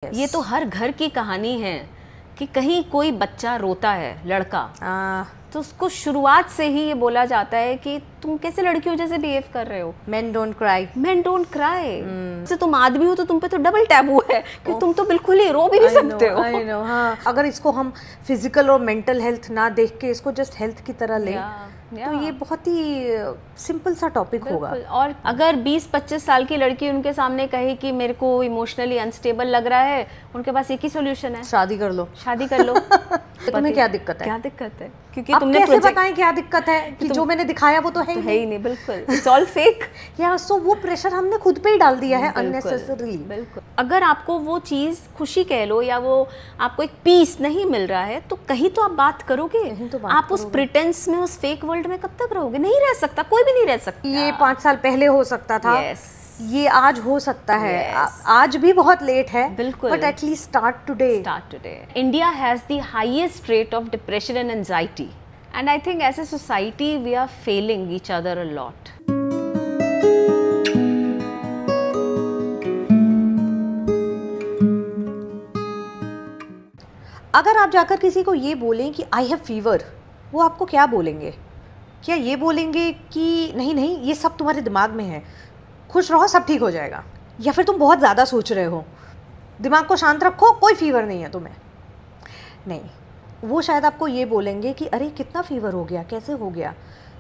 ये तो हर घर की कहानी है कि कहीं कोई बच्चा रोता है, लड़का, तो उसको शुरुआत से ही ये बोला जाता है कि तुम कैसे लड़कियों जैसे बिहेव कर रहे हो, Men don't cry. Men don't cry. जैसे तुम आदमी हो तो तुम पे तो डबल टैबू है कि तुम तो बिल्कुल ही रो भी नहीं सकते हो। I know, हाँ। अगर इसको हम फिजिकल और मेंटल हेल्थ ना देख के इसको जस्ट हेल्थ की तरह लें तो ये बहुत ही सिंपल सा टॉपिक होगा। और अगर 20-25 साल की लड़की उनके सामने कहे कि मेरे को इमोशनली अनस्टेबल लग रहा है, उनके पास एक ही सॉल्यूशन है, शादी कर लो। शादी कर लो। तुम्हें क्या दिक्कत है? क्या दिक्कत है? क्योंकि अब तुमने कैसे बताएं क्या दिक्कत है कि जो मैंने दिखाया वो तो है ही नहीं। बिल्कुल, इट्स ऑल फेक। या सो वो प्रेशर हमने खुद पे ही डाल दिया है अननेसेसरीली। बिल्कुल। अगर आपको वो चीज खुशी कह लो या वो आपको एक पीस नहीं मिल रहा है तो कहीं तो आप बात करोगे। आप उस प्रिटेंस में, उस फेक वर्ल्ड में कब तक रहोगे? नहीं रह सकता, कोई भी नहीं रह सकता। ये 5 साल पहले हो सकता था, ये आज हो सकता है, आज भी बहुत लेट है, बिल्कुल, but at least start today. India has the highest rate of depression and anxiety, and I think as a society we are failing each other a lot. अगर आप जाकर किसी को ये बोलें कि आई हैव फीवर, वो आपको क्या बोलेंगे? क्या ये बोलेंगे कि नहीं नहीं ये सब तुम्हारे दिमाग में है, खुश रहो सब ठीक हो जाएगा, या फिर तुम बहुत ज़्यादा सोच रहे हो, दिमाग को शांत रखो, कोई फीवर नहीं है तुम्हें? नहीं, वो शायद आपको ये बोलेंगे कि अरे कितना फीवर हो गया, कैसे हो गया,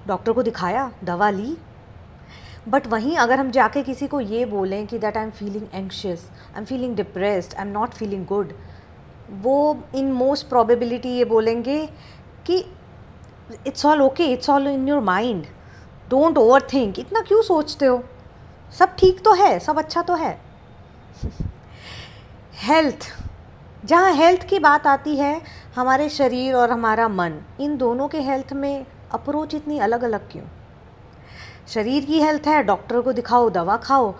डॉक्टर को दिखाया, दवा ली? बट वहीं अगर हम जाके किसी को ये बोलें कि that I am feeling anxious, I am feeling depressed, I am not feeling good, वो इन मोस्ट प्रोबेबिलिटी ये बोलेंगे कि it's all okay, it's all in your mind, don't over think, इतना क्यों सोचते हो, सब ठीक तो है, सब अच्छा तो है। हेल्थ, जहाँ हेल्थ की बात आती है, हमारे शरीर और हमारा मन, इन दोनों के हेल्थ में अप्रोच इतनी अलग अलग क्यों? शरीर की हेल्थ है, डॉक्टर को दिखाओ, दवा खाओ,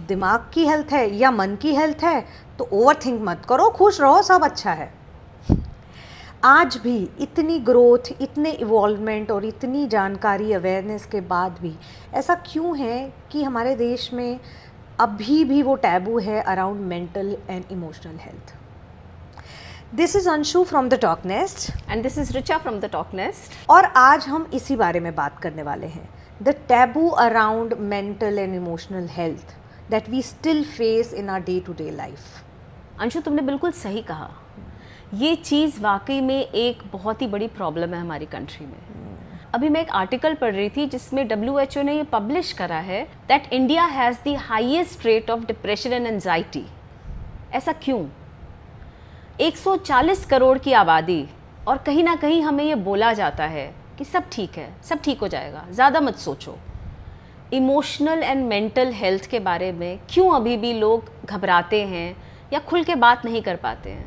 दिमाग की हेल्थ है या मन की हेल्थ है तो ओवर थिंक मत करो, खुश रहो, सब अच्छा है। आज भी इतनी ग्रोथ, इतने इवॉल्वमेंट और इतनी जानकारी, अवेयरनेस के बाद भी ऐसा क्यों है कि हमारे देश में अभी भी वो टैबू है around mental and emotional health? This is Anshu from the talk nest and this is Richa from the talk nest, और आज हम इसी बारे में बात करने वाले हैं, the taboo around mental and emotional health that we still face in our day-to-day life. Anshu, तुमने बिल्कुल सही कहा, ये चीज़ वाकई में एक बहुत ही बड़ी प्रॉब्लम है हमारी कंट्री में। अभी मैं एक आर्टिकल पढ़ रही थी जिसमें WHO ने ये पब्लिश करा है that India has the highest rate of depression and anxiety. ऐसा क्यों? 140 करोड़ की आबादी, और कहीं ना कहीं हमें ये बोला जाता है कि सब ठीक है, सब ठीक हो जाएगा, ज़्यादा मत सोचो। इमोशनल एंड मेंटल हेल्थ के बारे में क्यों अभी भी लोग घबराते हैं या खुल के बात नहीं कर पाते हैं?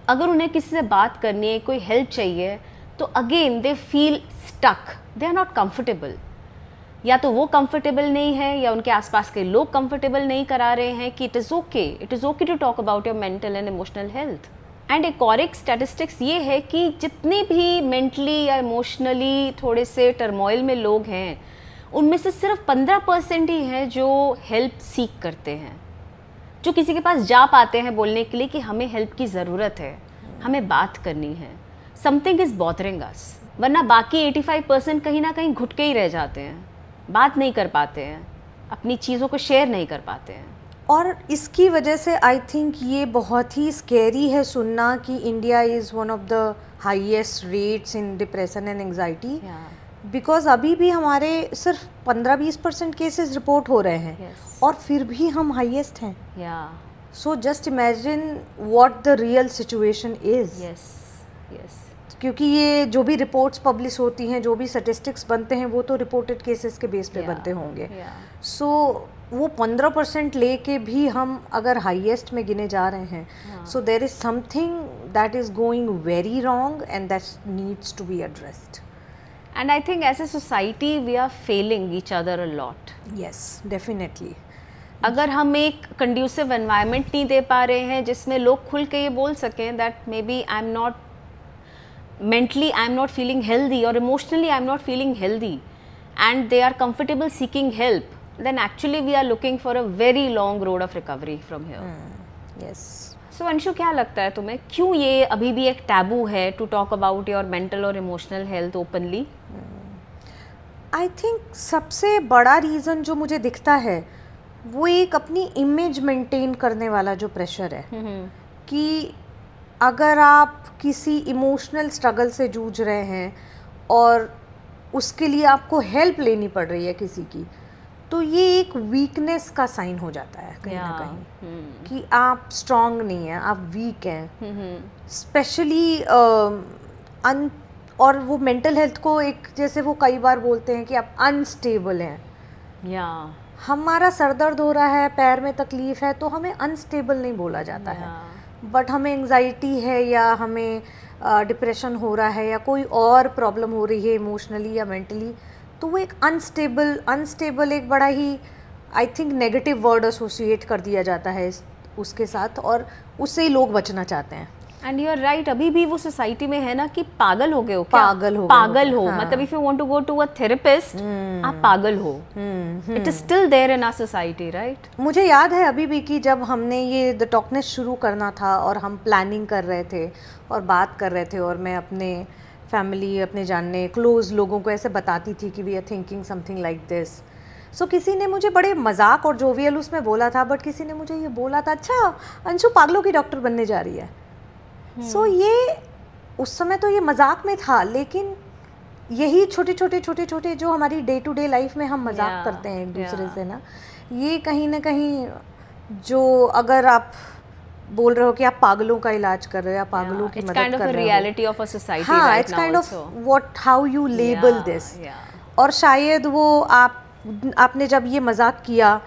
अगर उन्हें किसी से बात करनी है, कोई हेल्प चाहिए, तो again they feel stuck, they are not comfortable. या तो वो कंफर्टेबल नहीं है या उनके आसपास के लोग कंफर्टेबल नहीं करा रहे हैं कि it is okay to talk about your mental and emotional health. And एक और एक स्टैटिस्टिक्स ये है कि जितने भी मेंटली या इमोशनली थोड़े से टर्मोइल में लोग हैं, उनमें से सिर्फ 15% ही हैं जो हेल्प सीख करते हैं, जो किसी के पास जा पाते हैं बोलने के लिए कि हमें हेल्प की ज़रूरत है, हमें बात करनी है, समथिंग इज़ बॉदरिंग अस। वरना बाकी 85% कहीं ना कहीं घुटके ही रह जाते हैं, बात नहीं कर पाते हैं, अपनी चीज़ों को शेयर नहीं कर पाते हैं। और इसकी वजह से आई थिंक ये बहुत ही स्कैरी है सुनना कि India is one of the highest rates in depression and anxiety, because अभी भी हमारे सिर्फ 15-20% केसेस रिपोर्ट हो रहे हैं, और फिर भी हम हाईएस्ट हैं। So just imagine what the real situation is. क्योंकि ये जो भी रिपोर्ट्स पब्लिश होती हैं, जो भी स्टैटिस्टिक्स बनते हैं, वो तो रिपोर्टेड केसेस के बेस पे बनते होंगे। सो वो 15% लेके भी हम अगर हाईएस्ट में गिने जा रहे हैं, so there is something that is going very wrong and that needs to be addressed. And I think as a society we are failing each other a lot. Yes, definitely. अगर हम एक conducive environment नहीं दे पा रहे हैं जिसमें लोग खुल के ये बोल सकें that maybe I'm not mentally I'm not feeling healthy or emotionally I'm not feeling healthy, and they are comfortable seeking help, then actually we are looking for a very long road of recovery from here. Yes. सो अंशु, क्या लगता है तुम्हें, क्यों ये अभी भी एक taboo है to talk about your mental और emotional health openly? I think सबसे बड़ा रीज़न जो मुझे दिखता है वो एक अपनी इमेज मेंटेन करने वाला जो प्रेशर है कि अगर आप किसी इमोशनल स्ट्रगल से जूझ रहे हैं और उसके लिए आपको हेल्प लेनी पड़ रही है किसी की, तो ये एक वीकनेस का साइन हो जाता है कहीं ना कहीं कि आप स्ट्रांग नहीं हैं, आप वीक हैं। स्पेशली और वो मेंटल हेल्थ को एक, जैसे वो कई बार बोलते हैं कि आप अनस्टेबल हैं। हमारा सर दर्द हो रहा है, पैर में तकलीफ है, तो हमें अनस्टेबल नहीं बोला जाता है, बट हमें एंजाइटी है या हमें डिप्रेशन हो रहा है या कोई और प्रॉब्लम हो रही है इमोशनली या मेंटली, तो वो एक अनस्टेबल एक बड़ा ही I think negative word associate कर दिया जाता है उसके साथ, और उससे ही लोग बचना चाहते हैं। एंड यू आर राइट, अभी भी वो सोसाइटी में है ना कि पागल हो गए हो, क्या पागल हो, मतलब if you want to go to a therapist आप पागल हो। It is still there in our society, right? मुझे याद है अभी भी कि जब हमने ये द टॉकनेस शुरू करना था और हम प्लानिंग कर रहे थे और बात कर रहे थे, और मैं अपने फैमिली, अपने जानने क्लोज लोगों को ऐसे बताती थी कि we are thinking something like this. So किसी ने मुझे बड़े मजाक और जोवियल उसमें बोला था, बट किसी ने मुझे ये बोला था, अच्छा अंशु पागलों की डॉक्टर बनने जा रही है। सो ये उस समय तो ये मजाक में था, लेकिन यही छोटे छोटे जो हमारी डे टू डे लाइफ में हम मजाक करते हैं एक दूसरे से ना, ये कहीं ना कहीं जो अगर आप बोल रहे हो कि आप पागलों का इलाज कर रहे हो या पागलों की मदद कर रहे हो, रियलिटी ऑफ अ सोसाइटी। हाँ, it's kind of what how you label this. और शायद वो आपने जब ये मजाक किया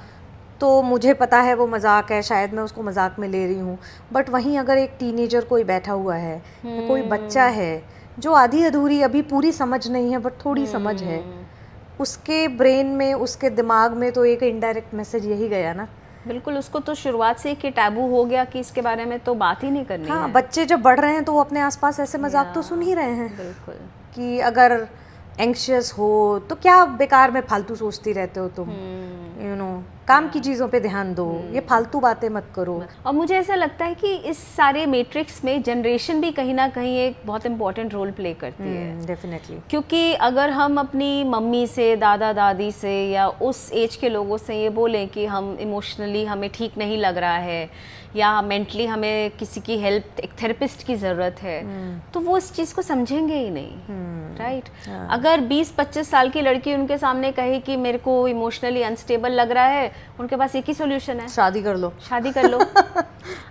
तो मुझे पता है वो मजाक है, शायद मैं उसको मजाक में ले रही हूँ, बट वहीं अगर एक टीनेजर कोई बैठा हुआ है या कोई बच्चा है जो आधी अधूरी अभी पूरी समझ नहीं है बट थोड़ी समझ है, उसके ब्रेन में, उसके दिमाग में तो एक इनडायरेक्ट मैसेज यही गया ना। बिल्कुल, उसको तो शुरुआत से कि टैबू हो गया कि इसके बारे में तो बात ही नहीं करनी है। बच्चे जब बढ़ रहे हैं तो वो अपने आसपास ऐसे मजाक तो सुन ही रहे हैं। बिल्कुल, कि अगर एंग्शियस हो तो क्या बेकार में फालतू सोचती रहते हो तुम, यू नो, काम की चीज़ों पे ध्यान दो, ये फालतू बातें मत करो। और मुझे ऐसा लगता है कि इस सारे मैट्रिक्स में जनरेशन भी कहीं ना कहीं एक बहुत इंपॉर्टेंट रोल प्ले करती है। डेफिनेटली, क्योंकि अगर हम अपनी मम्मी से, दादा दादी से या उस एज के लोगों से ये बोलें कि हम इमोशनली हमें ठीक नहीं लग रहा है या मेंटली हमें किसी की हेल्प, एक थेरेपिस्ट की ज़रूरत है, तो वो इस चीज़ को समझेंगे ही नहीं, राइट? अगर 20-25 साल की लड़की उनके सामने कहे कि मेरे को इमोशनली अनस्टेबल लग रहा है, उनके पास एक ही सॉल्यूशन है, शादी कर लो।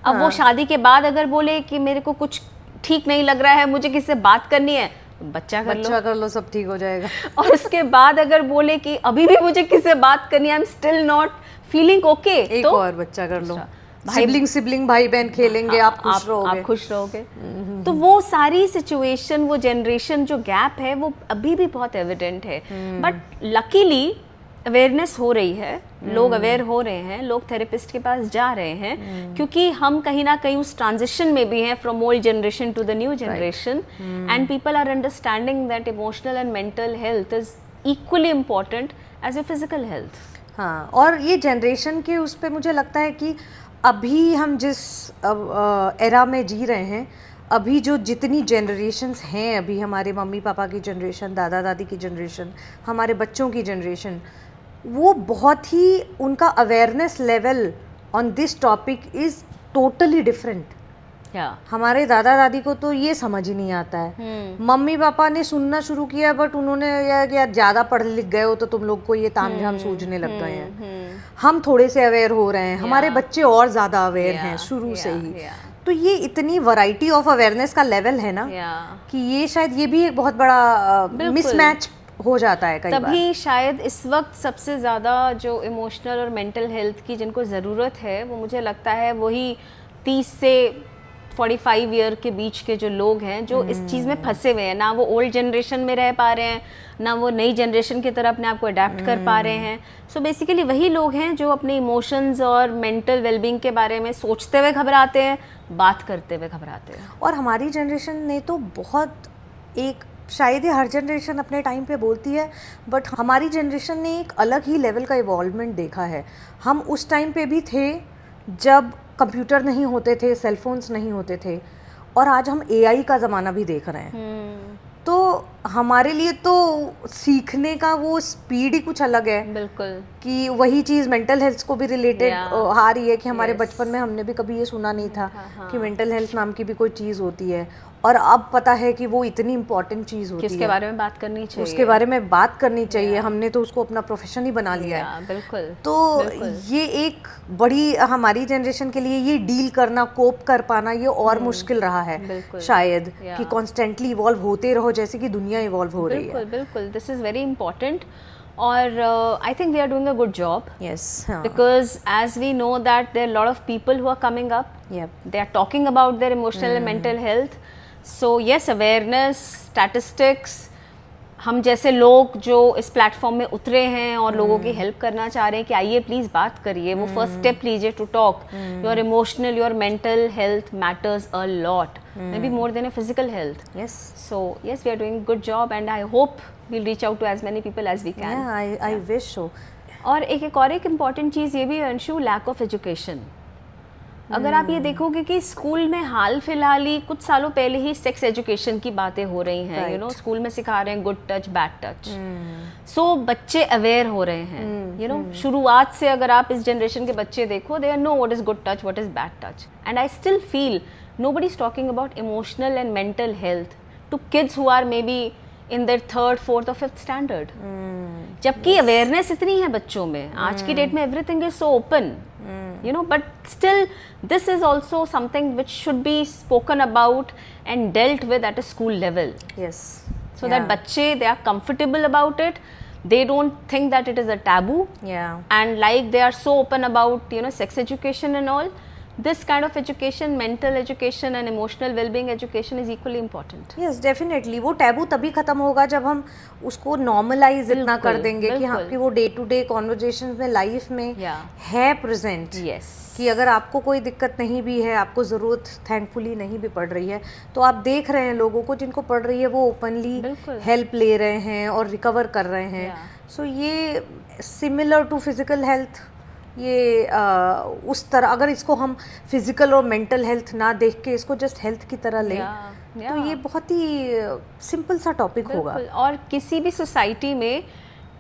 अब वो शादी के बाद अगर बोले कि मेरे को कुछ ठीक नहीं लग रहा है, मुझे किसी से बात करनी है, बच्चा कर लो, सब ठीक हो जाएगा। और उसके बाद अगर बोले कि अभी भी मुझे किसी से बात करनी है, I am still not feeling okay, एक तो और बच्चा कर लो, सिबलिंग भाई बहन खेलेंगे, आप खुश रहोगे। तो वो सारी सिचुएशन, वो जनरेशन जो गैप है वो अभी भी बहुत एविडेंट है। बट लकीली अवेयरनेस हो रही है, लोग अवेयर हो रहे हैं, लोग थेरेपिस्ट के पास जा रहे हैं, क्योंकि हम कहीं ना कहीं उस ट्रांजिशन में भी हैं from old generation to the new generation, and people are understanding that emotional and mental health is equally important as a physical health. हाँ, और ये जनरेशन के उस पर मुझे लगता है कि अभी हम जिस एरा में जी रहे हैं, अभी जो जितनी जनरेशन्स हैं, अभी हमारे मम्मी पापा की जनरेशन, दादा दादी की जनरेशन, हमारे बच्चों की जनरेशन, वो बहुत ही, उनका awareness level on this topic is totally different. हमारे दादा दादी को तो ये समझ ही नहीं आता है। मम्मी पापा ने सुनना शुरू किया, बट उन्होंने यार ज़्यादा पढ़ लिख गए हो तो तुम लोग को ये तामझाम सूझने लग गए हैं। हम थोड़े से अवेयर हो रहे हैं, हमारे बच्चे और ज़्यादा अवेयर हैं शुरू से ही। तो ये इतनी वैरायटी ऑफ अवेयरनेस का लेवल है ना कि ये शायद ये भी एक बहुत बड़ा मिसमैच हो जाता है कई बार। तभी शायद इस वक्त सबसे ज़्यादा जो इमोशनल और मेंटल हेल्थ की जिनको ज़रूरत है, वो मुझे लगता है वही 30 से 45 ईयर के बीच के जो लोग हैं, जो इस चीज़ में फंसे हुए हैं, ना वो ओल्ड जनरेशन में रह पा रहे हैं, ना वो नई जनरेशन की तरह अपने आप को अडेप्ट कर पा रहे हैं। सो बेसिकली वही लोग हैं जो अपने इमोशंस और मेंटल वेलबींग के बारे में सोचते हुए घबराते हैं, बात करते हुए घबराते हैं। और हमारी जनरेशन ने तो बहुत, एक शायद ही हर जनरेशन अपने टाइम पे बोलती है, बट हमारी जनरेशन ने एक अलग ही लेवल का इवॉल्वमेंट देखा है। हम उस टाइम पे भी थे जब कंप्यूटर नहीं होते थे, सेलफोन्स नहीं होते थे, और आज हम एआई का ज़माना भी देख रहे हैं। तो हमारे लिए तो सीखने का वो स्पीड ही कुछ अलग है। बिल्कुल। कि वही चीज़ मेंटल हेल्थ को भी रिलेटेड आ रही है कि हमारे Yes. बचपन में हमने भी कभी ये सुना नहीं था हाँ। कि मेंटल हेल्थ नाम की भी कोई चीज़ होती है, और अब पता है कि वो इतनी इम्पोर्टेंट चीज़ होती है, उसके बारे में बात करनी चाहिए, उसके बारे में बात करनी चाहिए। हमने तो उसको अपना प्रोफेशन ही बना लिया है। बिल्कुल। तो ये एक बड़ी हमारी जनरेशन के लिए ये डील करना, कोप कर पाना, ये और मुश्किल रहा है शायद, कि कॉन्स्टेंटली इवॉल्व होते रहो जैसे कि दुनिया इवॉल्व हो रही है। बिल्कुल, दिस इज़ वेरी इंपॉर्टेंट, और I think we are doing a good job, yes, because as we know that there are a lot of people who are coming up, they are talking about their emotional and mental health. So yes, awareness, statistics, हम जैसे लोग जो इस platform में उतरे हैं और लोगों की हेल्प करना चाह रहे हैं कि आइए प्लीज़ बात करिए, वो फर्स्ट स्टेप लीजिए to talk. Your emotional, your mental health matters a lot, maybe more than a physical health. yes, So yes, we are doing good job, and I hope we'll reach out to as many people as we can. yeah, I wish so. और एक important चीज़ ये भी है Anshu, lack of education. अगर आप ये देखोगे कि स्कूल में हाल फिलहाल ही कुछ सालों पहले ही सेक्स एजुकेशन की बातें हो रही हैं, यू नो, स्कूल में सिखा रहे हैं गुड टच बैड टच, सो बच्चे अवेयर हो रहे हैं, यू नो। शुरुआत से अगर आप इस जनरेशन के बच्चे देखो, they know what is good touch, what is bad touch, and I still feel nobody is talking about emotional and mental health to kids who are maybe in their 3rd, 4th or 5th standard. जबकि awareness इतनी है बच्चों में, आज की date में everything is so open, you know, but still this is also something which should be spoken about and dealt with at a school level. Yes. So that बच्चे they are comfortable about it, they don't think that it is a taboo, and like they are so open about, you know, sex education and all. This kind of education, mental education and emotional well-being education is equally important. Yes, definitely. वो taboo तभी खत्म होगा जब हम उसको normalise इतना कर देंगे कि हाँ, कि वो डे टू डे कॉन्वर्जेशन में, लाइफ में है प्रेजेंट। Yes. कि अगर आपको कोई दिक्कत नहीं भी है, आपको ज़रूरत थैंकफुली नहीं भी पड़ रही है, तो आप देख रहे हैं लोगों को जिनको पड़ रही है वो ओपनली हेल्प ले रहे हैं और रिकवर कर रहे हैं। सो ये सिमिलर टू फिजिकल हेल्थ, ये उस तरह अगर इसको हम फिजिकल और मेंटल हेल्थ ना देख के इसको जस्ट हेल्थ की तरह लें, तो ये बहुत ही सिंपल सा टॉपिक होगा। और किसी भी सोसाइटी में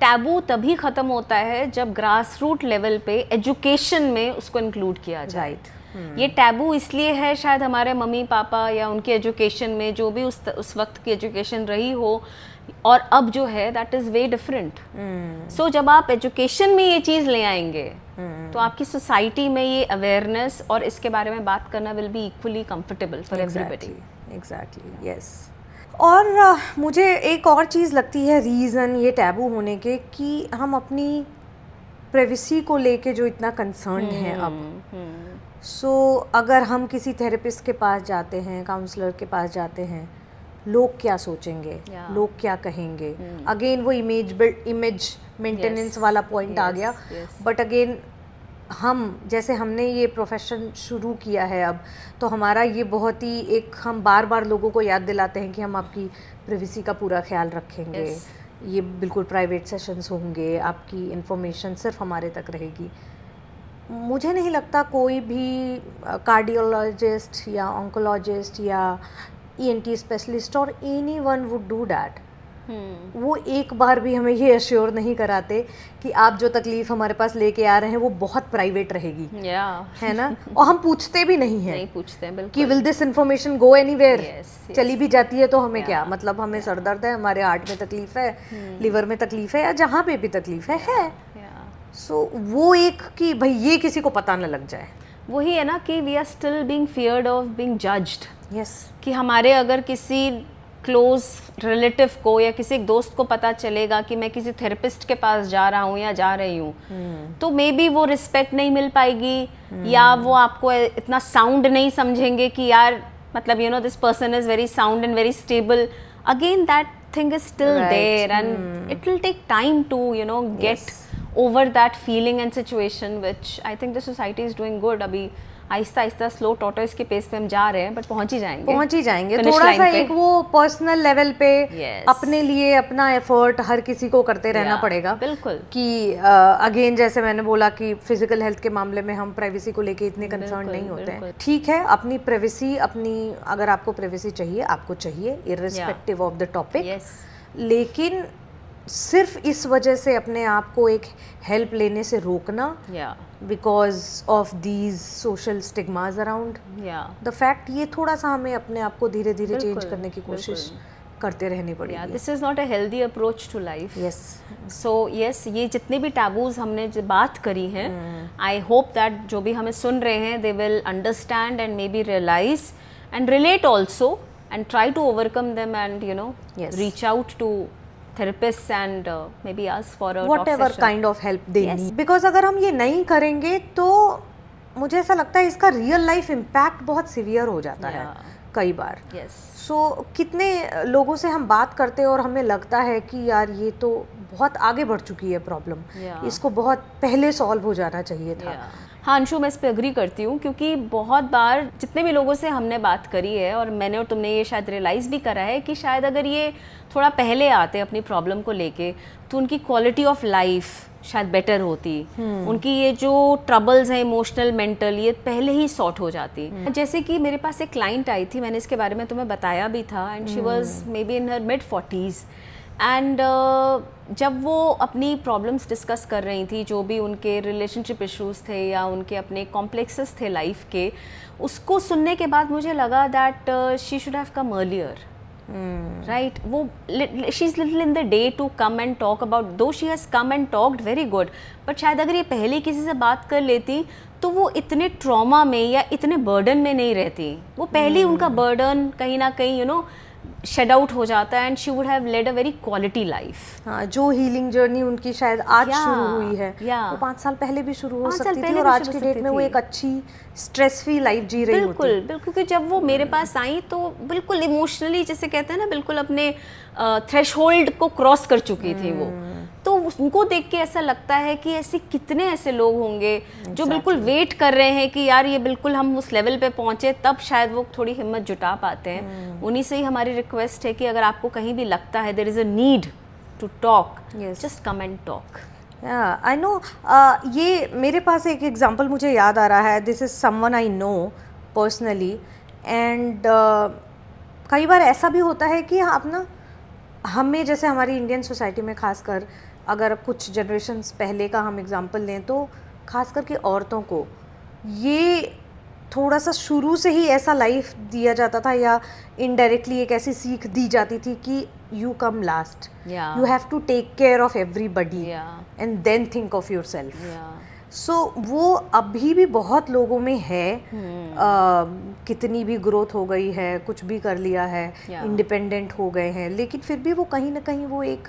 टैबू तभी ख़त्म होता है जब ग्रास रूट लेवल पे एजुकेशन में उसको इंक्लूड किया जाए। ये टैबू इसलिए है शायद हमारे मम्मी पापा या उनके एजुकेशन में जो भी उस वक्त की एजुकेशन रही हो, और अब जो है दैट इज़ वे डिफरेंट। सो जब आप एजुकेशन में ये चीज़ ले आएंगे तो आपकी सोसाइटी में ये अवेयरनेस और इसके बारे में बात करना will be equally comfortable for everybody. Exactly, yes. और मुझे एक और चीज़ लगती है रीज़न ये टैबू होने के, कि हम अपनी प्राइवेसी को लेके जो इतना कंसर्न है अब। सो अगर हम किसी थेरेपिस्ट के पास जाते हैं, काउंसलर के पास जाते हैं, लोग क्या सोचेंगे, लोग क्या कहेंगे, अगेन वो इमेज मेंटेनेंस वाला पॉइंट आ गया। बट अगेन हम जैसे हमने ये प्रोफेशन शुरू किया है अब, तो हमारा ये बहुत ही एक, हम बार बार लोगों को याद दिलाते हैं कि हम आपकी प्राइवेसी का पूरा ख्याल रखेंगे, ये बिल्कुल प्राइवेट सेशंस होंगे, आपकी इंफॉर्मेशन सिर्फ हमारे तक रहेगी। मुझे नहीं लगता कोई भी कार्डियोलॉजिस्ट या ऑन्कोलॉजिस्ट या ENT स्पेशलिस्ट और एनीवन वुड डू दैट। वो एक बार भी हमें ये अश्योर नहीं कराते कि आप जो तकलीफ हमारे पास लेके आ रहे हैं वो बहुत प्राइवेट रहेगी, है ना। और हम पूछते भी नहीं हैं, कि will this information go anywhere, चली भी जाती है तो हमें क्या मतलब, हमें सर दर्द है, हमारे हार्ट में तकलीफ है, लिवर में तकलीफ है, या जहाँ पे भी तकलीफ है। सो वो एक कि भाई ये किसी को पता न लग जाए, वही है ना कि we are still being feared of being judged. Yes, कि हमारे अगर किसी क्लोज रिलेटिव को या किसी एक दोस्त को पता चलेगा कि मैं किसी थेरेपिस्ट के पास जा रहा हूँ या जा रही हूँ, तो मे बी वो रिस्पेक्ट नहीं मिल पाएगी, या वो आपको इतना साउंड नहीं समझेंगे कि यार मतलब you know this person is very sound and very stable. Again that thing is still there and it will take time to you know get over that feeling and situation, which I think the society is doing good. अभी Aahista Aahista slow tortoise के pace पे हम जा रहे हैं, but पहुंच ही जाएंगे थोड़ा सा एक वो पर्सनल लेवल पे Yes. अपने लिए अपना एफर्ट हर किसी को करते रहना पड़ेगा। बिल्कुल कि अगेन जैसे मैंने बोला कि फिजिकल हेल्थ के मामले में हम प्राइवेसी को लेके इतने कंसर्न नहीं होते हैं। ठीक है, अपनी प्राइवेसी अगर आपको प्राइवेसी चाहिए आपको चाहिए, इररिस्पेक्टिव ऑफ द टॉपिक, लेकिन सिर्फ इस वजह से अपने आप को एक हेल्प लेने से रोकना, because of these social stigmas around the fact, ये थोड़ा सा हमें अपने आप को धीरे धीरे चेंज करने की कोशिश करते रहनी पड़ेगी। This is not a healthy approach to life. Yes, so yes, ये जितने भी टैबूज हमने जो बात करी हैं, आई होप दैट जो भी हमें सुन रहे हैं they will understand and maybe realise and relate also and try to overcome them and reach out to therapists and maybe ask for a whatever kind of help they need, because अगर हम ये नहीं करेंगे तो मुझे ऐसा लगता है इसका रियल लाइफ इम्पैक्ट बहुत सीवियर हो जाता है कई बार। सो कितने लोगों से हम बात करते हैं और हमें लगता है कि यार ये तो बहुत आगे बढ़ चुकी है प्रॉब्लम, इसको बहुत पहले सॉल्व हो जाना चाहिए था। हाँ अंशु, मैं इस पे अग्री करती हूँ, क्योंकि बहुत बार जितने भी लोगों से हमने बात करी है और मैंने और तुमने ये शायद रियलाइज़ भी करा है कि शायद अगर ये थोड़ा पहले आते अपनी प्रॉब्लम को लेके तो उनकी क्वालिटी ऑफ लाइफ शायद बेटर होती, उनकी ये जो ट्रबल्स हैं इमोशनल मेंटल ये पहले ही सॉर्ट हो जाती। जैसे कि मेरे पास एक क्लाइंट आई थी, मैंने इसके बारे में तुम्हें बताया भी था, and she was may be in her mid 40s and जब वो अपनी प्रॉब्लम्स डिस्कस कर रही थी, जो भी उनके रिलेशनशिप इश्यूज थे या उनके अपने कॉम्प्लेक्सेस थे लाइफ के, उसको सुनने के बाद मुझे लगा that she should have come earlier, right? वो she is little in the day to come and talk about, though she has come and talked very good, but शायद अगर ये पहले किसी से बात कर लेती तो वो इतने ट्रॉमा में या इतने बर्डन में नहीं रहती। वो पहले उनका बर्डन कहीं ना कहीं शेड आउट हो जाता है and she would have led a very quality life. हाँ, जो हीलिंग जर्नी उनकी शायद आज शुरू हुई है, वो 5 साल पहले भी शुरू हो सकती थी और आज की डेट में वो एक अच्छी स्ट्रेस फ्री लाइफ जी रही होती। बिल्कुल, क्योंकि जब वो मेरे पास आई तो बिल्कुल इमोशनली, जैसे कहते हैं ना, बिल्कुल अपने थ्रेशोल्ड को क्रॉस कर चुकी थी वो। तो उनको देख के ऐसा लगता है कि ऐसे कितने ऐसे लोग होंगे जो बिल्कुल वेट कर रहे हैं कि यार ये बिल्कुल हम उस लेवल पे पहुंचे तब शायद वो थोड़ी हिम्मत जुटा पाते हैं। उन्हीं से ही हमारी रिक्वेस्ट है कि अगर आपको कहीं भी लगता है there is a need to talk, just come and talk. I know, ये मेरे पास एक एग्जांपल मुझे याद आ रहा है। This is someone I no personally and कई बार ऐसा भी होता है कि आप ना, हमें जैसे हमारी इंडियन सोसाइटी में खासकर अगर कुछ जनरेशन्स पहले का हम एग्जांपल लें तो खास करके औरतों को ये थोड़ा सा शुरू से ही ऐसा लाइफ दिया जाता था या इनडायरेक्टली एक ऐसी सीख दी जाती थी कि you come last, you have to take care of everybody and then think of yourself. So वो अभी भी बहुत लोगों में है। कितनी भी ग्रोथ हो गई है, कुछ भी कर लिया है, इंडिपेंडेंट हो गए हैं, लेकिन फिर भी वो कहीं ना कहीं वो एक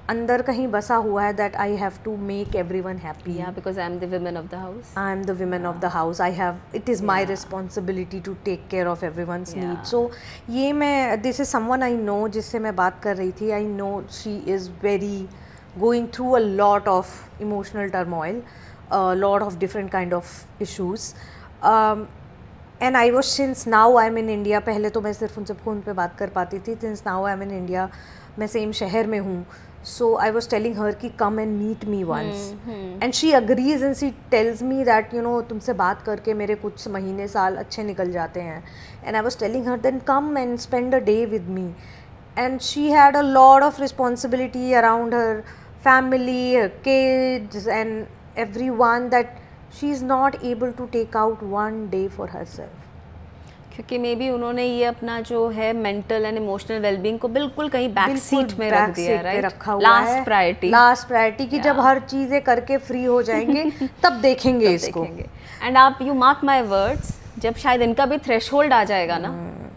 अंदर कहीं बसा हुआ है that I have to make everyone happy, because I am the woman of the house, I am the woman of the house, I have, it is my responsibility to take care of everyone's need. So ये मैं, this is someone I know जिससे मैं बात कर रही थी। I know she is very going through a lot of emotional turmoil, lot of different kind of issues, and I was, since now I'm in India, पहले तो मैं सिर्फ उनसे फ़ोन पे बात कर पाती थी, since now I'm in India, मैं सेम शहर में हूँ, so I was telling her कि come and meet me once, and she agrees and she tells me that तुमसे बात करके मेरे कुछ महीने साल अच्छे निकल जाते हैं, and I was telling her then come and spend a day with me, and she had a lot of responsibility around her family, her kids and everyone, that she is not able to take out one day for herself, क्योंकि may be उन्होंने ये अपना जो है mental and emotional wellbeing को बिल्कुल कहीं back seat में रख दिया, राइट? रखा हुआ लास्ट प्रायोरिटी, लास्ट प्रायोरिटी की जब हर चीजें करके फ्री हो जाएंगे तब देखेंगे इसको। एंड आप, यू मार्क माय वर्ड्स, जब शायद इनका भी थ्रेशोल्ड आ जाएगा ना,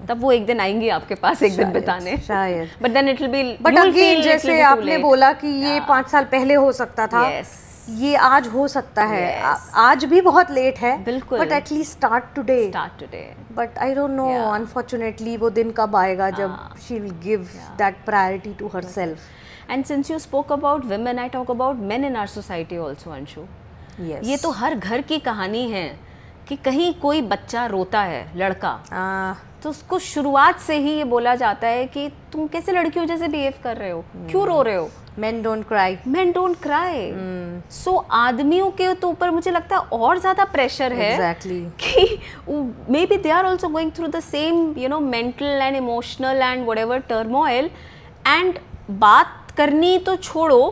तब वो एक दिन आएंगी आपके पास, एक दिन बिताने शायद, but then it will be, but again जैसे आपने बोला कि ये 5 साल पहले हो सकता था, ये आज हो सकता है, आज भी बहुत लेट है बिल्कुल, but at least start today, but I don't know unfortunately वो दिन कब आएगा जब she will give that priority to herself. And since you spoke about women, I talk about men in our society also, Anshu. ये तो हर घर की कहानी है कि कहीं कोई बच्चा रोता है, लड़का, तो उसको शुरुआत से ही ये बोला जाता है कि तुम कैसे लड़कियों जैसे बिहेव कर रहे हो, क्यों रो रहे हो, men don't cry, men don't cry. So आदमियों के तो ऊपर मुझे लगता है और ज़्यादा प्रेशर है exactly. कि maybe they are also going through the same, you know, mental and emotional and whatever turmoil, and बात करनी तो छोड़ो,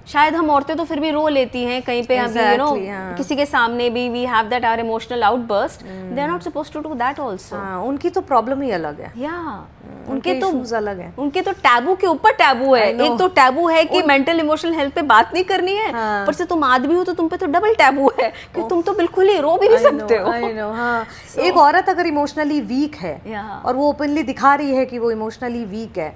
शायद हम औरतें तो फिर भी रो लेती हैं कहीं पे, हम यू नो किसी के सामने भी we have that our emotional outburst, they are not supposed to do that also. उनकी तो प्रॉब्लम ही अलग है, उनके तो अलग है, उनके तो टैबू के ऊपर टैबू है. एक तो टैबू है कि मेंटल इमोशनल हेल्थ पे बात नहीं करनी है, पर से तुम आदमी हो तो तुम पे तो डबल टैबू है कि तुम तो बिल्कुल ही रो भी नहीं सकते हो. एक औरत अगर इमोशनली वीक है और वो ओपनली दिखा रही है कि वो इमोशनली वीक है,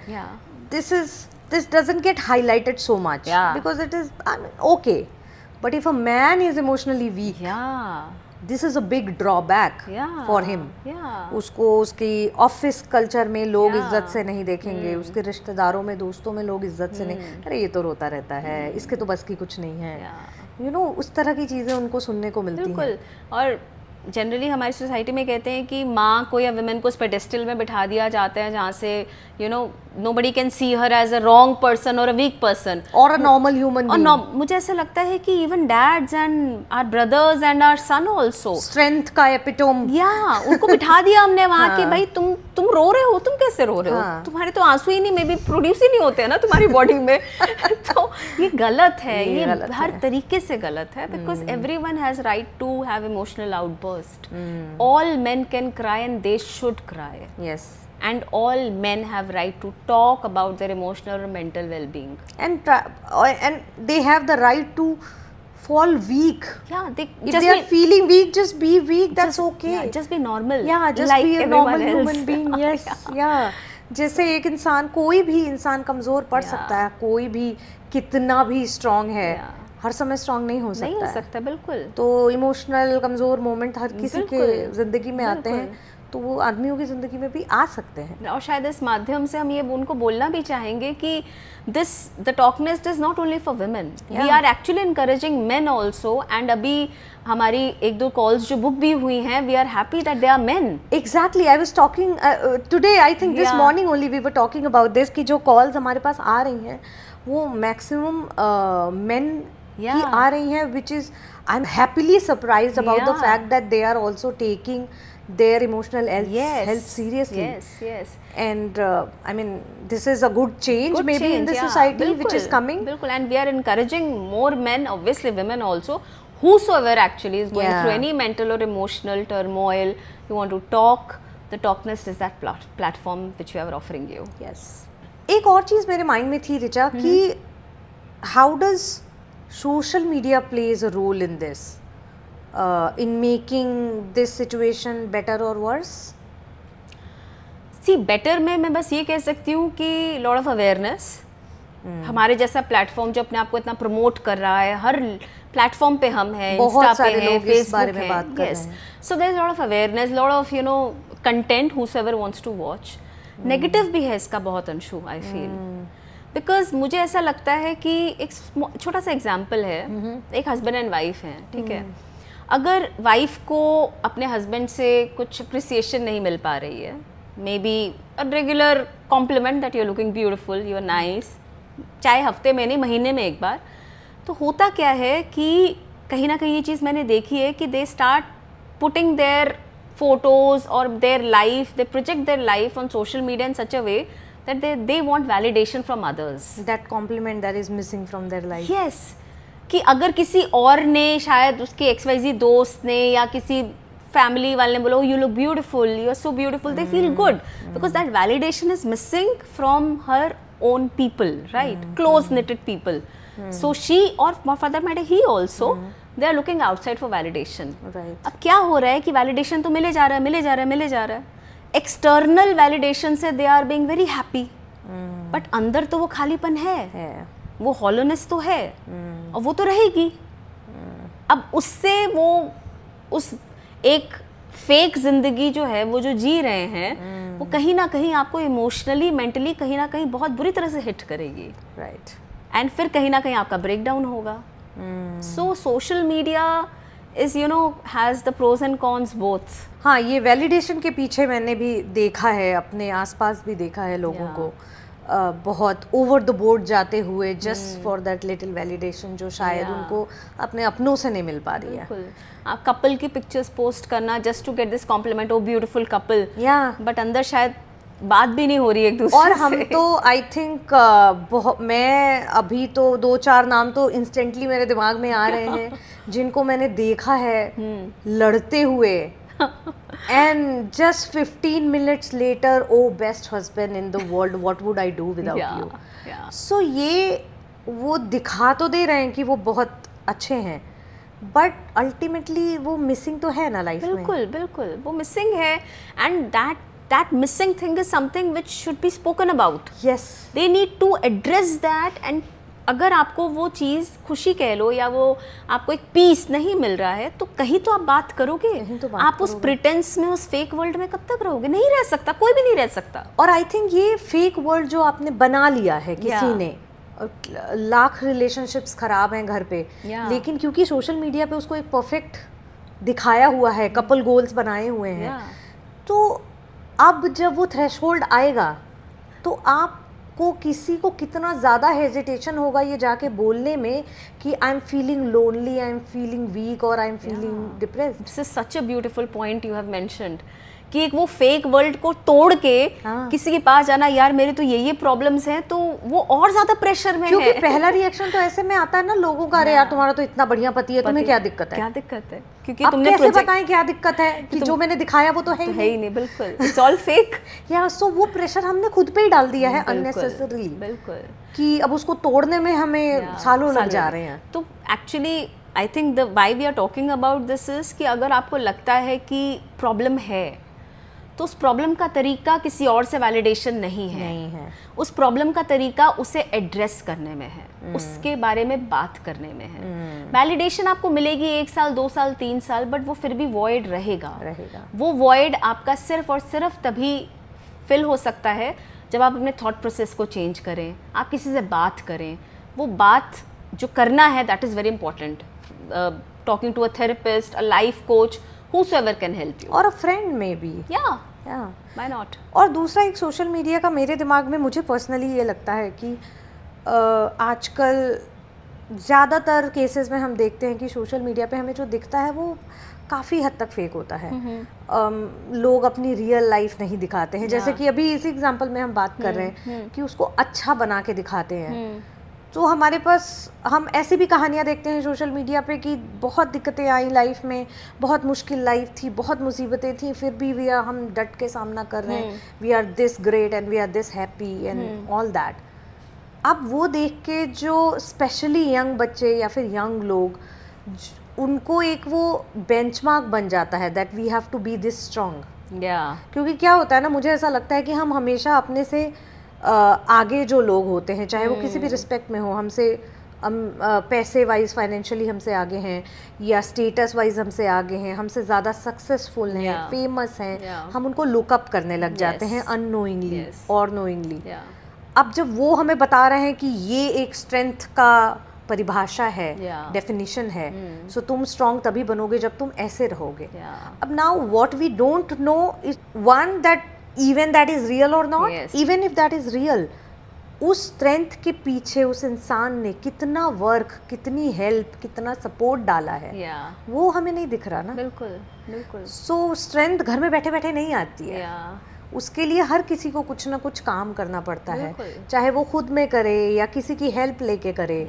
this doesn't get highlighted so much because it is, I mean, okay, but if a man is emotionally weak, this is a big drawback for him. उसको उसकी ऑफिस कल्चर में लोग इज्जत से नहीं देखेंगे, उसके रिश्तेदारों में, दोस्तों में लोग इज्जत से नहीं, अरे ये तो रोता रहता है, इसके तो बस की कुछ नहीं है, you know, उस तरह की चीज़ें उनको सुनने को मिलती हैं. और जनरली हमारी सोसाइटी में कहते हैं कि माँ को या वुमेन को उस पेडेस्टल में बिठा दिया जाता है जहाँ से you know nobody can see her as a wrong person or a weak person or a normal human being. और मुझे ऐसा लगता है कि even dads and our brothers and our son also strength का epitome, उनको बिठा दिया हमने वहाँ कि भाई तुम रो रहे हो, तुम कैसे रो रहे हो, तुम्हारे तो आंसू ही नहीं, मे बी प्रोड्यूस ही नहीं होते हैं ना तुम्हारी बॉडी में. तो ये गलत है, ये हर तरीके से गलत है, because everyone has right to have emotional outburst. All men can cry and they should cry. Yes. And all men have right to talk about their emotional or mental well-being. And they have the right to fall weak. If they are feeling weak, just be weak. That's okay. Just be normal. Just like be a normal human being. Yes. जैसे एक इंसान, कोई भी इंसान कमजोर पड़ सकता है, कोई भी कितना भी स्ट्रांग है, हर समय स्ट्रांग नहीं हो सकता. बिल्कुल. तो इमोशनल कमजोर मोमेंट हर किसी के जिंदगी में आते हैं, तो वो आदमियों की ज़िंदगी में भी आ सकते हैं. और शायद इस माध्यम से हम ये उनको बोलना भी चाहेंगे कि the talknest is not only for women, we are actually encouraging men also. And अभी हमारी 1-2 कॉल्स जो बुक भी हुई हैं, we are happy that they are men. Exactly, I was talking today, I think this morning only we were talking about this, कि जो calls हमारे पास आ रही हैं वो मैक्सिमम मेन की आ रही हैं, which is, I am happily surprised about the fact that they are also taking their emotional health seriously. Yes. And I mean, this is a good change maybe in the society which is coming. Bilkul. And we are encouraging more men, obviously women also, whosoever actually is going through any mental or emotional turmoil, you want to talk, the Talknest is that platform which we are offering you. Yes. एक और चीज़ मेरे mind में थी रिचा, कि how does social media plays a role in this? In making this situation better or worse? See, better में मैं बस ये कह सकती हूँ कि lot of awareness, हमारे जैसा प्लेटफॉर्म जो अपने आप को इतना प्रमोट कर रहा है, हर प्लेटफॉर्म पे हम हैं, इंस्टा पे हैं, फेसबुक है, yes, so there is lot of awareness, lot of you know content whosoever wants to watch. Negative भी है इसका बहुत अंशु, आई फील, बिकॉज मुझे ऐसा लगता है कि एक छोटा सा एग्जाम्पल है, एक हस्बैंड एंड वाइफ हैं, ठीक है. अगर वाइफ को अपने हस्बैंड से कुछ अप्रिसिएशन नहीं मिल पा रही है, maybe a regular compliment that you are looking beautiful, you are nice, चाहे हफ्ते में नहीं महीने में एक बार, तो होता क्या है कि कहीं ना कहीं ये चीज़ मैंने देखी है कि they start putting their photos और their life, they project their life on social media in such a way that they want validation from others, that compliment that is missing from their life. Yes, कि अगर किसी और ने, शायद उसके XYZ दोस्त ने या किसी फैमिली वाले ने बोला, you look beautiful, you are so beautiful, they feel good because that validation is missing from her own people, right, close knitted people. So she, or for that matter he also, they are looking outside for validation. Right. अब क्या हो रहा है कि validation तो मिले जा रहा है, एक्सटर्नल वैलिडेशन से they are being very happy, but अंदर तो वो खालीपन है, वो हॉलोनेस तो है, और वो तो रहेगी. अब उससे वो उस एक फेक जिंदगी जो है वो जो जी रहे हैं, वो कहीं ना कहीं आपको इमोशनली, मेंटली कहीं ना कहीं बहुत बुरी तरह से हिट करेगी, राइट. एंड फिर कहीं ना कहीं आपका ब्रेक डाउन होगा. So social media is, you know, has the pros and cons both. हाँ, ये वैलिडेशन के पीछे मैंने भी देखा है, अपने आसपास भी देखा है लोगों को बहुत ओवर द बोर्ड जाते हुए just for that little validation जो शायद उनको अपने अपनों से नहीं मिल पा रही है। आप कपल की पिक्चर्स पोस्ट करना just to get this compliment, oh beautiful couple, but अंदर शायद बात भी नहीं हो रही एक दूसरे और हम तो आई थिंक मैं अभी तो 2-4 नाम तो इंस्टेंटली मेरे दिमाग में आ रहे हैं जिनको मैंने देखा है लड़ते हुए and just 15 minutes later, oh best husband in the world, what would I do without you? So ये वो दिखा तो दे रहे हैं कि वो बहुत अच्छे हैं, बट अल्टीमेटली वो मिसिंग तो है ना लाइफ में। बिल्कुल बिल्कुल वो मिसिंग है, and that missing thing is something which should be spoken about. Yes, they need to address that. and अगर आपको वो चीज़ खुशी कह लो या वो आपको एक पीस नहीं मिल रहा है तो कहीं तो आप बात करोगे, आप उस प्रिटेंस में, उस फेक वर्ल्ड में कब तक रहोगे? नहीं रह सकता, कोई भी नहीं रह सकता। और आई थिंक ये फेक वर्ल्ड जो आपने बना लिया है किसी ने, लाख रिलेशनशिप्स खराब हैं घर पे, लेकिन क्योंकि सोशल मीडिया पे उसको एक परफेक्ट दिखाया हुआ है, कपल गोल्स बनाए हुए हैं, तो अब जब वो थ्रेशहोल्ड आएगा तो आपको किसी को कितना ज़्यादा हेजिटेशन होगा ये जाके बोलने में कि I am feeling lonely, I am feeling weak और I am feeling depressed. This is such a beautiful point you have mentioned कि एक वो फेक वर्ल्ड को तोड़ के किसी के पास जाना, यार मेरे तो ये प्रॉब्लम्स हैं, तो वो और ज्यादा प्रेशर में क्योंकि पहला रिएक्शन तो ऐसे में आता है ना लोगों का, अरे यार तुम्हारा तो इतना बढ़िया पति है, तुम्हें क्या दिक्कत है? क्या दिक्कत है? क्योंकि तुमने कैसे बताएं क्या दिक्कत है कि जो मैंने दिखाया वो तो है ही नहीं। बिल्कुल, इट्स ऑल फेक। या सो वो प्रेशर हमने खुद पे ही डाल दिया है अननेसेसरीली, बिल्कुल, कि अब उसको तोड़ने में हमें सालों लग जा रहे हैं। तो actually I think the why we are talking about this is कि अगर आपको लगता है कि प्रॉब्लम है तो उस प्रॉब्लम का तरीका किसी और से वैलिडेशन नहीं है। उस प्रॉब्लम का तरीका उसे एड्रेस करने में है, उसके बारे में बात करने में है। वैलिडेशन आपको मिलेगी 1 साल 2 साल 3 साल, बट वो फिर भी वॉइड रहेगा। वो वॉइड आपका सिर्फ और सिर्फ तभी फिल हो सकता है जब आप अपने थॉट प्रोसेस को चेंज करें, आप किसी से बात करें। वो बात जो करना है that is very important. Talking to a therapist, a life coach, whosoever can help you, और अ फ्रेंड में भी, why not? और दूसरा एक सोशल मीडिया का मेरे दिमाग में मुझे पर्सनली ये लगता है कि आजकल ज़्यादातर केसेस में हम देखते हैं कि सोशल मीडिया पे हमें जो दिखता है वो काफ़ी हद तक फेक होता है। लोग अपनी रियल लाइफ नहीं दिखाते हैं, जैसे कि अभी इसी एग्जांपल में हम बात कर रहे हैं कि उसको अच्छा बना के दिखाते हैं। तो हमारे पास हम ऐसी भी कहानियाँ देखते हैं सोशल मीडिया पे कि बहुत दिक्कतें आई लाइफ में, बहुत मुश्किल लाइफ थी, बहुत मुसीबतें थी, फिर भी हम डट के सामना कर रहे हैं, we are this great and we are this happy and all that. अब वो देख के जो स्पेशली यंग बच्चे या फिर यंग लोग, उनको एक वो बेंचमार्क बन जाता है that we have to be this strong. क्योंकि क्या होता है ना, मुझे ऐसा लगता है कि हम हमेशा अपने से आगे जो लोग होते हैं, चाहे वो किसी भी रिस्पेक्ट में हो, हमसे पैसे वाइज फाइनेंशियली हमसे आगे हैं या स्टेटस वाइज हमसे आगे हैं, हमसे ज़्यादा सक्सेसफुल हैं, फेमस हैं, हम उनको लुकअप करने लग जाते हैं अननोइंगली और नोइंगली। अब जब वो हमें बता रहे हैं कि ये एक स्ट्रेंथ का परिभाषा है, डेफिनेशन है, सो तुम स्ट्रॉन्ग तभी बनोगे जब तुम ऐसे रहोगे। अब now what we don't know is one that even that is real or not, even if that is real, उस स्ट्रेंथ के पीछे उस इंसान ने कितना वर्क, कितनी हेल्प, कितना सपोर्ट डाला है, वो हमें नहीं दिख रहा ना। बिल्कुल बिल्कुल। सो स्ट्रेंथ घर में बैठे बैठे नहीं आती है, उसके लिए हर किसी को कुछ ना कुछ काम करना पड़ता है, चाहे वो खुद में करे या किसी की हेल्प लेके करे।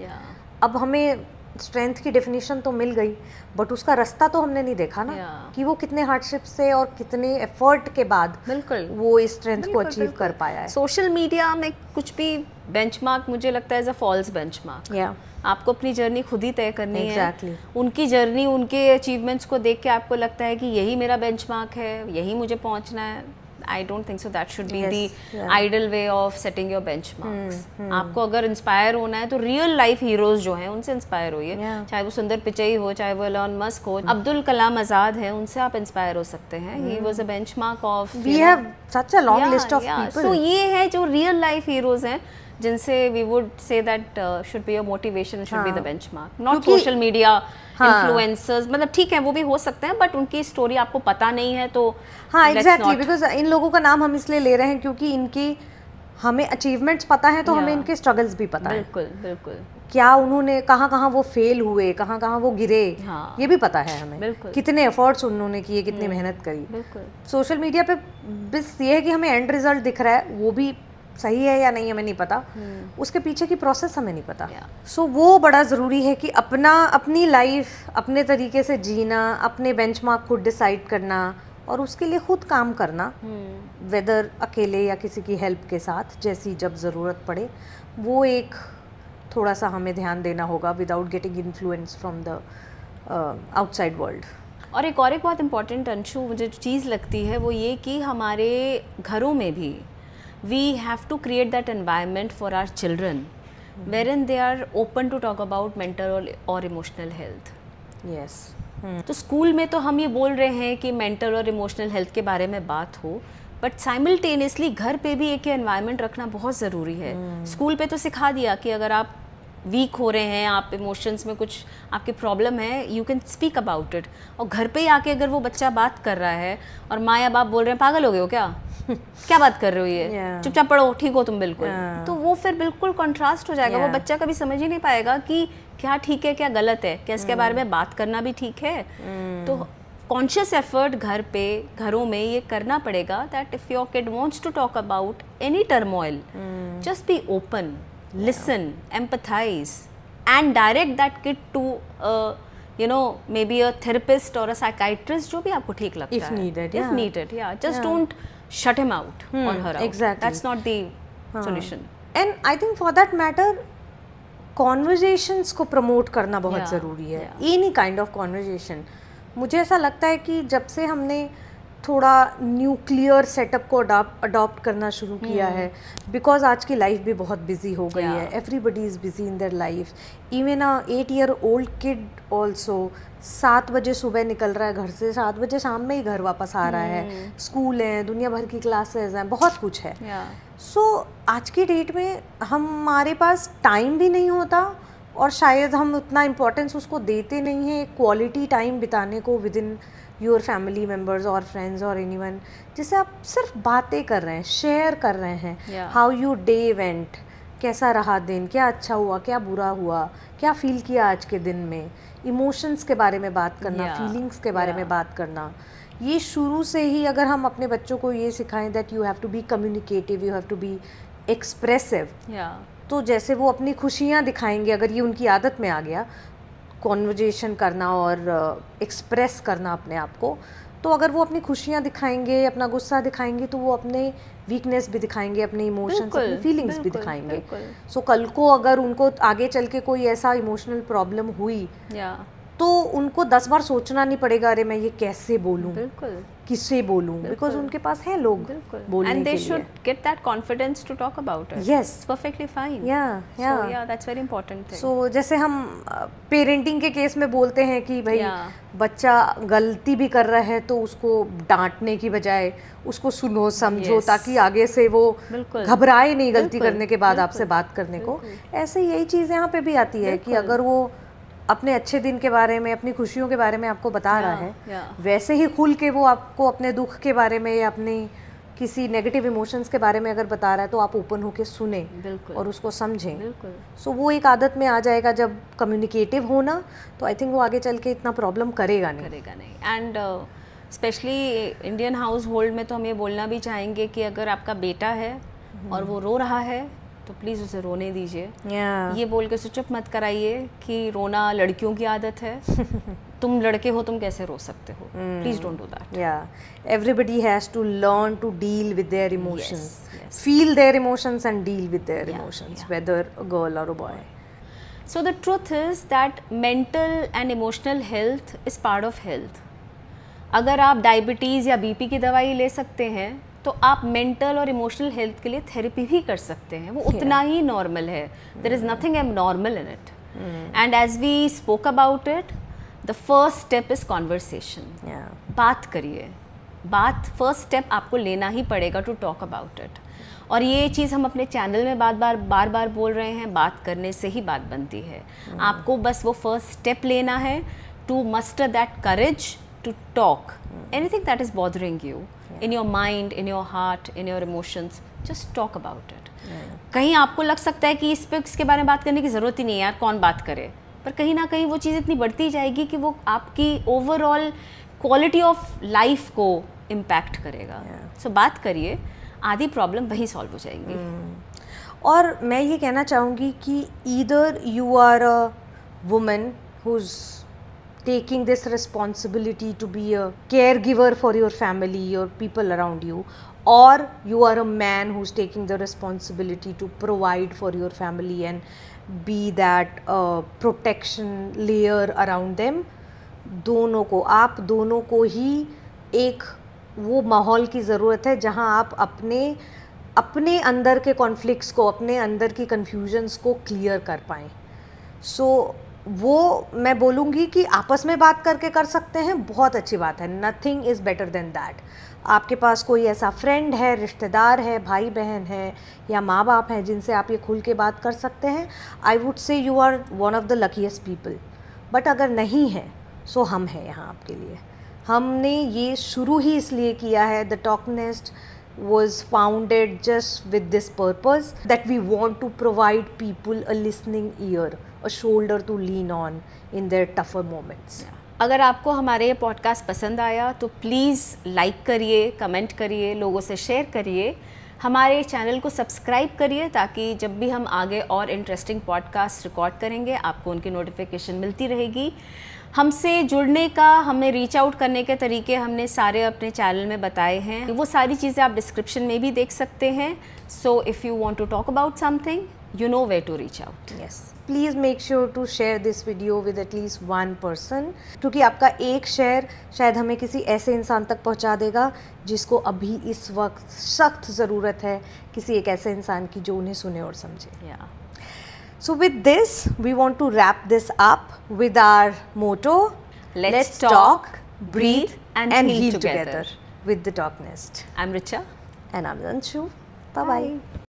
अब हमें स्ट्रेंथ की डेफिनेशन तो मिल गई, बट उसका रास्ता तो हमने नहीं देखा ना कि वो कितने हार्डशिप से और कितने एफर्ट के बाद बिल्कुल वो इस स्ट्रेंथ को अचीव कर पाया है। सोशल मीडिया में कुछ भी बेंचमार्क मुझे लगता है एज अ फॉल्स बेंचमार्क। आपको अपनी जर्नी खुद ही तय करनी है। उनकी जर्नी, उनके अचीवमेंट्स को देख के आपको लगता है कि यही मेरा बेंचमार्क है, यही मुझे पहुंचना है। I don't think so. That should be the ideal way of setting your benchmarks. आपको अगर इंस्पायर होना है तो रियल लाइफ हीरोज जो हैं उनसे इंस्पायर होइए, चाहे वो सुंदर पिचई हो, चाहे वो एलन मस्क हो, अब्दुल कलाम आजाद हैं, उनसे आप इंस्पायर हो सकते हैं। He was a benchmark of. We have such a long list of people. So ये है जो रियल लाइफ हीरोज हैं जिनसे we would say that should be your motivation, should be the benchmark, not social media influencers. मतलब ठीक है वो भी हो सकते हैं, बट उनकी स्टोरी आपको पता नहीं है तो हाँ एग्जैक्टली, बिकॉज इन लोगों का नाम हम इसलिए ले रहे हैं क्योंकि इनकी हमें अचीवमेंट्स पता है, तो हमें इनके स्ट्रगल्स भी पता है। बिल्कुल बिल्कुल, क्या उन्होंने कहाँ वो फेल हुए, कहाँ वो गिरे, ये भी पता है हमें। कितने एफर्ट्स उन्होंने किए, कितनी मेहनत करी। सोशल मीडिया पे बस ये है कि हमें एंड रिजल्ट दिख रहा है, वो भी सही है या नहीं हमें नहीं पता, उसके पीछे की प्रोसेस हमें नहीं पता। सो वो बड़ा ज़रूरी है कि अपनी लाइफ अपने तरीके से जीना, अपने बेंचमार्क खुद डिसाइड करना और उसके लिए खुद काम करना, वेदर अकेले या किसी की हेल्प के साथ, जैसी जब ज़रूरत पड़े। वो एक थोड़ा सा हमें ध्यान देना होगा without getting influence from the outside world. और एक बहुत इम्पॉर्टेंट अंशु मुझे जो चीज़ लगती है वो ये कि हमारे घरों में भी we have to create that environment for our children where they are open to talk about mental और इमोशनल हेल्थ। यस, तो स्कूल में तो हम ये बोल रहे हैं कि मेंटल और इमोशनल हेल्थ के बारे में बात हो, बट साइमल्टेनियसली घर पे भी एक एनवायरनमेंट रखना बहुत ज़रूरी है। स्कूल पे तो सिखा दिया कि अगर आप वीक हो रहे हैं, आप इमोशंस में कुछ आपकी प्रॉब्लम है, you can speak about it. और घर पे ही आके अगर वो बच्चा बात कर रहा है और माँ या बाप बोल रहे हैं पागल हो गए हो क्या क्या बात कर रहे हो, ये चुपचाप पढ़ो, ठीक हो तुम बिल्कुल, तो वो फिर बिल्कुल कंट्रास्ट हो जाएगा। वो बच्चा कभी समझ ही नहीं पाएगा कि क्या ठीक है क्या गलत है, क्या इसके बारे में बात करना भी ठीक है। तो कॉन्शियस एफर्ट घरों में ये करना पड़ेगा that if your kid wants to talk about any turmoil, just be open, listen, empathise and direct that kid to maybe a therapist or a psychiatrist, जो भी आपको ठीक लगता है, if needed, just don't shut him out or her out. Exactly, that's not the solution. And I think for that matter conversations को promote करना बहुत ज़रूरी है। any kind of conversation। मुझे ऐसा लगता है कि जब से हमने थोड़ा न्यूक्लियर सेटअप को अडॉप्ट करना शुरू किया है, बिकॉज आज की लाइफ भी बहुत बिजी हो गई है, everybody is busy in their life. Even a 8-year-old kid also 7 बजे सुबह निकल रहा है घर से, 7 बजे शाम में ही घर वापस आ रहा है, स्कूल है, दुनिया भर की क्लासेस हैं, बहुत कुछ है। सो आज की डेट में हमारे पास टाइम भी नहीं होता और शायद हम उतना इम्पोर्टेंस उसको देते नहीं हैं क्वालिटी टाइम बिताने को with in your family members और फ्रेंड्स और एनीवन, जिससे आप सिर्फ बातें कर रहे हैं, शेयर कर रहे हैं, हाउ यू डे वेंट, कैसा रहा दिन, क्या अच्छा हुआ, क्या बुरा हुआ, क्या फील किया आज के दिन में, इमोशंस के बारे में बात करना, फीलिंग्स के बारे में बात करना। ये शुरू से ही अगर हम अपने बच्चों को ये सिखाएं that you have to be communicative, you have to be expressive, तो जैसे वो अपनी खुशियाँ दिखाएंगे, अगर ये उनकी आदत में आ गया कॉन्वर्जेशन करना और एक्सप्रेस करना अपने आप को, तो अगर वो अपनी खुशियाँ दिखाएंगे, अपना गुस्सा दिखाएंगे, तो वो अपने वीकनेस भी दिखाएंगे, अपने इमोशंस, अपनी फीलिंग्स भी दिखाएंगे। सो कल को अगर उनको आगे चल के कोई ऐसा इमोशनल प्रॉब्लम हुई तो उनको 10 बार सोचना नहीं पड़ेगा, अरे मैं ये कैसे बोलूँ, किससे बोलूँ, बिकॉज उनके पास है लोग बोलने and they के लिए। should get that confidence to talk about it. Yes, it's perfectly fine. So that's very important thing. So जैसे हम पेरेंटिंग के केस में बोलते हैं कि भाई बच्चा गलती भी कर रहा है तो उसको डांटने की बजाय उसको सुनो, समझो, ताकि आगे से वो घबराए नहीं गलती करने के बाद आपसे बात करने को। ऐसे यही चीज़ यहाँ पे भी आती है कि अगर वो अपने अच्छे दिन के बारे में, अपनी खुशियों के बारे में आपको बता रहा है, वैसे ही खुल के वो आपको अपने दुख के बारे में या अपने किसी नेगेटिव इमोशंस के बारे में अगर बता रहा है, तो आप ओपन होके सुने और उसको समझें। सो वो एक आदत में आ जाएगा जब कम्युनिकेटिव होना, तो आई थिंक वो आगे चल के इतना प्रॉब्लम करेगा नहीं। And specially Indian house hold में तो हम ये बोलना भी चाहेंगे कि अगर आपका बेटा है और वो रो रहा है तो प्लीज़ उसे रोने दीजिए। ये बोल के उसे चुप मत कराइए कि रोना लड़कियों की आदत है तुम लड़के हो, तुम कैसे रो सकते हो, please don't do that. Everybody has to learn to deal with their emotions, feel their emotions and deal with their emotions, whether a girl और a boy. So the truth is that mental and emotional health is part of health. अगर आप diabetes या BP की दवाई ले सकते हैं तो आप मेंटल और इमोशनल हेल्थ के लिए थेरेपी भी कर सकते हैं, वो उतना ही नॉर्मल है। There is nothing abnormal in it, and as we spoke about it, the first step is conversation. बात करिए, बात फर्स्ट स्टेप आपको लेना ही पड़ेगा टू टॉक अबाउट इट। और ये चीज़ हम अपने चैनल में बार बार बोल रहे हैं, बात करने से ही बात बनती है। आपको बस वो फर्स्ट स्टेप लेना है to muster that courage to talk anything that is bothering you in your mind, in your heart, in your emotions, just talk about it. कहीं आपको लग सकता है कि इसके बारे में बात करने की ज़रूरत ही नहीं है यार, कौन बात करे, पर कहीं ना कहीं वो चीज़ इतनी बढ़ती जाएगी कि वो आपकी ओवरऑल क्वालिटी ऑफ लाइफ को इम्पैक्ट करेगा। सो बात करिए, आधी प्रॉब्लम वही सॉल्व हो जाएंगी। और मैं ये कहना चाहूँगी कि either you are a woman whose taking this responsibility to be a caregiver for your family or people around you, or you are a man who's taking the responsibility to provide for your family and be that protection layer around them। दोनों को, आप दोनों को ही एक वो माहौल की ज़रूरत है जहाँ आप अपने अंदर के कॉन्फ्लिक्ट्स को, अपने अंदर की कन्फ्यूजन्स को क्लियर कर पाएँ। सो वो मैं बोलूँगी कि आपस में बात करके कर सकते हैं, बहुत अच्छी बात है, nothing is better than that. आपके पास कोई ऐसा फ्रेंड है, रिश्तेदार है, भाई बहन है या माँ बाप हैं जिनसे आप ये खुल के बात कर सकते हैं, I would say you are one of the luckiest people. But अगर नहीं है सो हम हैं यहाँ आपके लिए। हमने ये शुरू ही इसलिए किया है, the talk nest was founded just with this purpose, that we want to provide people a listening ear, a shoulder to lean on in their tougher moments. अगर आपको हमारे ये पॉडकास्ट पसंद आया तो प्लीज़ लाइक करिए, कमेंट करिए, लोगों से शेयर करिए, हमारे चैनल को सब्सक्राइब करिए ताकि जब भी हम आगे और इंटरेस्टिंग पॉडकास्ट रिकॉर्ड करेंगे आपको उनकी नोटिफिकेशन मिलती रहेगी। हमसे जुड़ने का, हमें रीच आउट करने के तरीके हमने सारे अपने चैनल में बताए हैं, वो सारी चीज़ें आप डिस्क्रिप्शन में भी देख सकते हैं। So if you want to talk about something, you know where to reach out. Yes, please make sure to share this video with at least one person, क्योंकि आपका एक शेयर शायद हमें किसी ऐसे इंसान तक पहुंचा देगा जिसको अभी इस वक्त सख्त ज़रूरत है किसी एक ऐसे इंसान की जो उन्हें सुने और समझे। So with this, we want to wrap this up with our motto, let's talk, breathe and heal together with the Talk Nest. I'm Richa. And I'm Anshu. Bye-bye.